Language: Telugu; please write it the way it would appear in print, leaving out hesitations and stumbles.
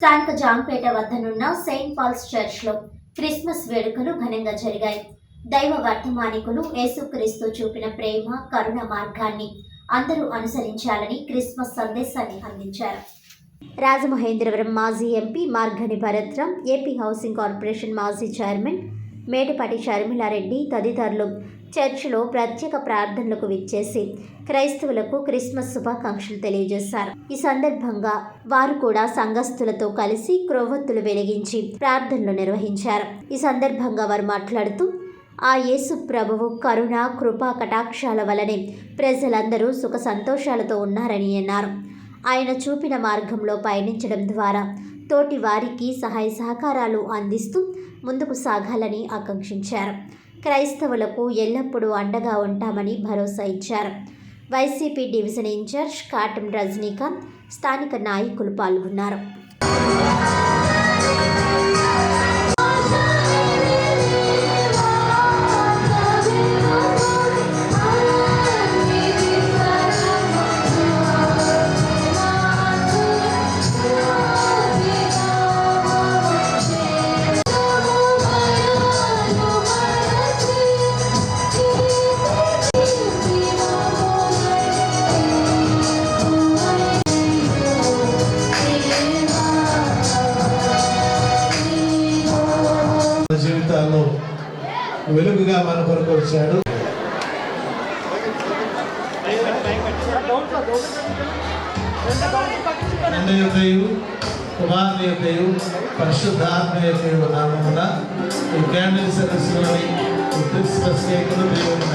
స్థానిక జాంపేట వద్దనున్న సెయింట్ పాల్స్ చర్చ్లో క్రిస్మస్ వేడుకలు ఘనంగా జరిగాయి. దైవ వర్తమానికులు యేసుక్రీస్తు చూపిన ప్రేమ, కరుణ మార్గాన్ని అందరూ అనుసరించాలని క్రిస్మస్ సందేశాన్ని అందించారు. రాజమహేంద్రవరం మాజీ MP Margani Bharat Ram, AP housing corporation మాజీ చైర్మన్ మేడపాటి షర్మిలారెడ్డి తదితరులు చర్చిలో ప్రత్యేక ప్రార్థనలకు విచ్చేసి క్రైస్తవులకు క్రిస్మస్ శుభాకాంక్షలు తెలియజేశారు. ఈ సందర్భంగా వారు కూడా సంఘస్థులతో కలిసి క్రొవ్వొత్తులు వెలిగించి ప్రార్థనలు నిర్వహించారు. ఈ సందర్భంగా వారు మాట్లాడుతూ, ఆ యేసు ప్రభువు కరుణ, కృపా కటాక్షాల వలనే ప్రజలందరూ సుఖ సంతోషాలతో ఉన్నారని అన్నారు. ఆయన చూపిన మార్గంలో పయనించడం ద్వారా తోటి వారికి సహాయ సహకారాలు అందిస్తూ ముందుకు సాగాలని ఆకాంక్షించారు. క్రైస్తవులకు ఎల్లప్పుడూ అండగా ఉంటామని భరోసా ఇచ్చారు. YCP division incharge Katam Rajinikanth, స్థానిక నాయకులు పాల్గొన్నారు. జీవితాల్లో వెలుగుగా మన కొరకు వచ్చాడు. తండ్రి యొక్కయు కుమారుని యొక్కయు పరిశుద్ధాత్మ యొక్కయు నామమున ఈ క్యాండిల్ సర్వీస్లోని క్రిస్మస్ కేకును దేవుని